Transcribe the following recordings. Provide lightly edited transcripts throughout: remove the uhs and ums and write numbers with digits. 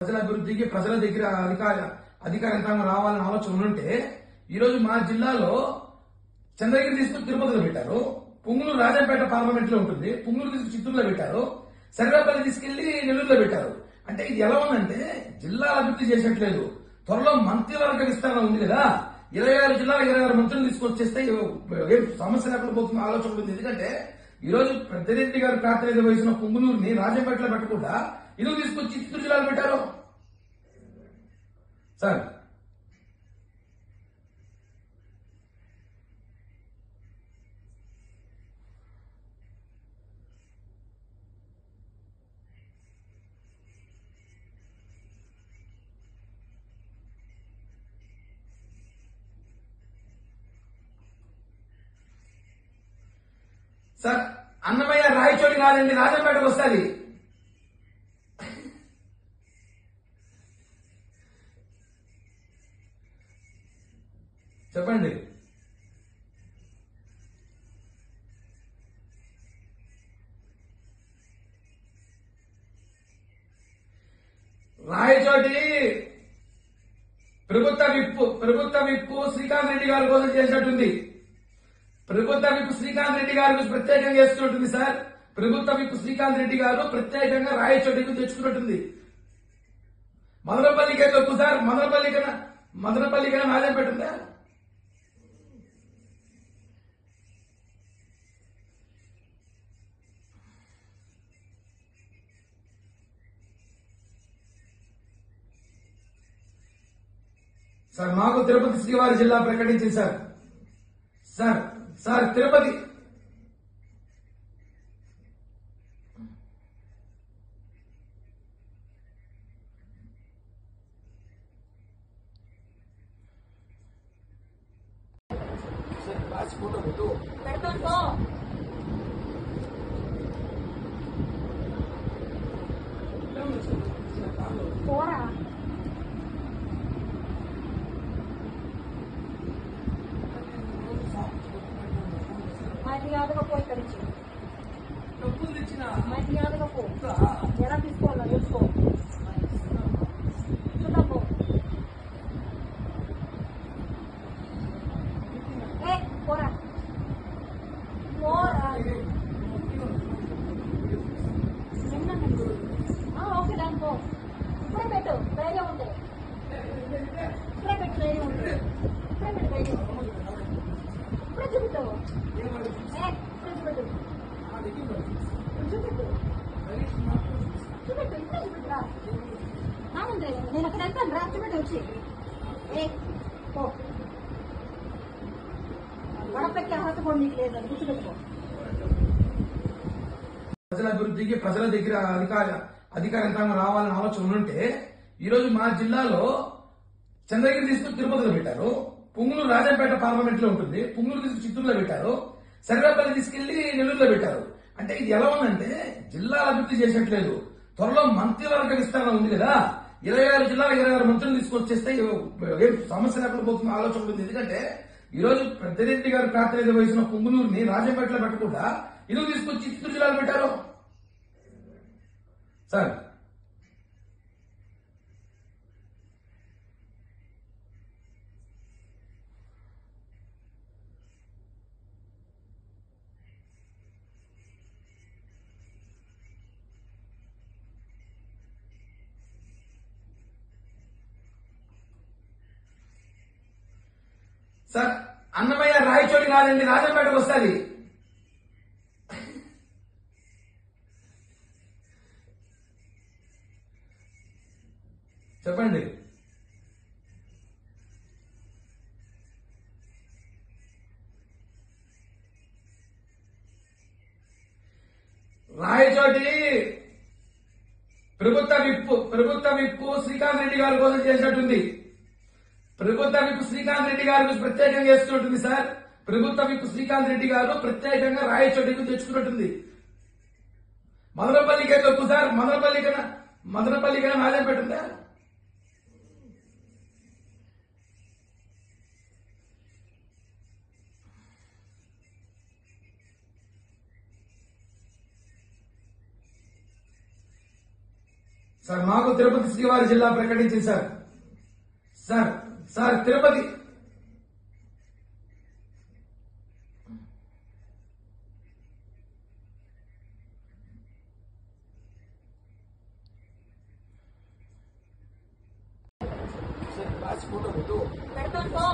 ప్రజల అభివృద్ధికి ప్రజల దగ్గర అధికార యంత్రాంగం రావాలని ఆలోచన ఉంటే ఈ రోజు మా జిల్లాలో చంద్రగిరి తీసుకుని తిరుపతిలో పెట్టారు, పుంగులు రాజంపేట పార్లమెంట్ లో ఉంటుంది, పుంగులు తీసుకుని చిత్తూరులో పెట్టారు, సర్వేపల్లి తీసుకెళ్లి నెల్లూరులో పెట్టారు. అంటే ఇది ఎలా ఉందంటే జిల్లా అభివృద్ధి చేసేట్లేదు. త్వరలో మంత్రివర్గ విస్తరణ ఉంది కదా, 26 జిల్లాలు 26 మంత్రులు తీసుకొచ్చేస్తే ఏం సమస్య లేకుండా పోతున్న ఆలోచన ఉంటుంది. ఎందుకంటే ఈ రోజు పెద్దిరెడ్డి గారు ప్రాతినిధ్యం వహించిన పుంగునూరుని రాజంపేటలో పెట్టకుండా ఇల్లు తీసుకొచ్చి చిత్తూరు జిల్లాలో పెట్టారు. సార్ సార్ అన్నమయ్య రాయచోటి కాదండి, రాజంపేటకు వస్తుంది. చెప్పండి. రాయచోటి ప్రభుత్వ విప్పు శ్రీకాంత్ రెడ్డి గారి కోసం చేసినట్టుంది. ప్రభుత్వ విప్పు శ్రీకాంత్ రెడ్డి గారు ప్రత్యేకంగా చేస్తున్నట్టుంది సార్. ప్రభుత్వ విప్పు శ్రీకాంత్ రెడ్డి గారు ప్రత్యేకంగా రాయచోటికి తెచ్చుకున్నట్టుంది. మదనపల్లికే తక్కువ సార్, మదనపల్లికైనా నాదేం పెట్టుందా? సార్ మాకు తిరుపతి శ్రీవారి జిల్లా ప్రకటించింది సార్. సార్ తిరుపతి మర్యాదగా పో, ఇక్కడి నుంచి మర్యాదగా పో. ఎలా తీసుకోవాలో తెలుసుకో. చూద్దాం పో. పోరా పోరా. ఓకే దాని పో. ఇప్పుడే పెట్టు, ధైర్యం ఉంటే ఇప్పుడే పెట్టు, ధైర్యం ఉంటే ఇప్పుడే పెట్టు, ధైర్యం ఇప్పుడే చూపిస్తావు. నేను అక్కడ వెళ్తాను రా, చూపెట్టు వచ్చి గడపెక్కే అర్హత కూడా నీకు లేదు, గుర్తుపెట్టుకో. ప్రజల అభివృద్ధికి ప్రజల దగ్గర అధికార యంత్రాంగం రావాలని ఆలోచన ఉంటే ఈ రోజు మా జిల్లాలో చంద్రగిరి తీసుకుని తిరుపతిలో పెట్టారు, పుంగులు రాజంపేట పార్లమెంట్ లో ఉంటుంది, పుంగులు తీసుకుని చిత్తూరులో పెట్టారు, సర్వేపల్లి తీసుకెళ్లి నెల్లూరులో పెట్టారు. అంటే ఇది ఎలా ఉందంటే జిల్లా అభివృద్ధి చేసేట్లేదు. త్వరలో మంత్రివర్గ విస్తరణ ఉంది కదా, 26 జిల్లాలు 26 మంత్రులు తీసుకొచ్చేస్తే ఏం సమస్య లేకుండా పోతున్న ఆలోచన ఉంటుంది. ఎందుకంటే ఈ రోజు పెద్దిరెడ్డి గారు ప్రాతినిధ్యం వహించిన పుంగునూరుని రాజంపేటలో పెట్టకుండా ఇల్లు తీసుకొచ్చి చిత్తూరు జిల్లాలో పెట్టారు. సార్ సార్ అన్నమయ్య రాయచోటి కాదండి, రాజంపేటకు వస్తుంది. చెప్పండి. రాయచోటి ప్రభుత్వ విప్పు శ్రీకాంత్ రెడ్డి గారి కోసం చేసినట్టుంది. ప్రభుత్వ విప్పు శ్రీకాంత్ రెడ్డి గారు ప్రత్యేకంగా చేస్తున్నట్టుంది సార్. ప్రభుత్వ విప్పు శ్రీకాంత్ రెడ్డి గారు ప్రత్యేకంగా రాయచోటికి తెచ్చుకున్నట్టుంది. మదనపల్లికే తక్కువ సార్, మదనపల్లికైనా నాదేం పెట్టుందా? సార్ మాకు తిరుపతి శ్రీవారి జిల్లా ప్రకటించింది సార్. సార్ సార్ తిరుపతి పెడతాను పో.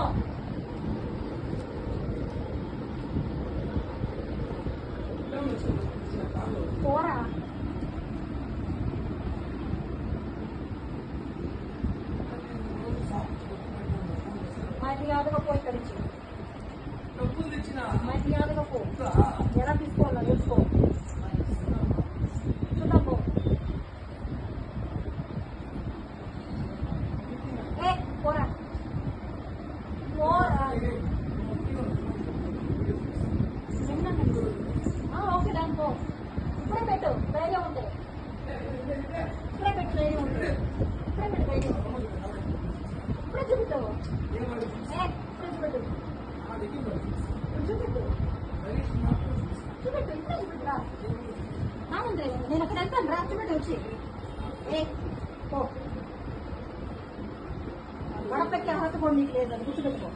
పోరా. మర్యాదగా పో ఇక్కడి నుంచి. మర్యాదగా పో. ఎలా తీసుకోవాలో చూసుకో. చూద్దాం పో. పోరా పోరా. ఓకే దాని పో. ఇప్పుడే పెట్టు ధైర్యం ఉంటే. ఇప్పుడే పెట్టు ధైర్యం ఉంటే. ఇప్పుడే పెట్టు ధైర్యం. ఇప్పుడే చూపిస్తావు. ఇప్పుడే చూపెట్టు. చూపెట్టు చూపెట్టు. ఇప్పుడే చూపెట్టురా. నా ముందే నేను అక్కడ వెళ్తాను రా. చూపెట్టు వచ్చి. పో. గడపెక్కే అర్హత కూడా నీకు లేదు. గుర్తుపెట్టుకో.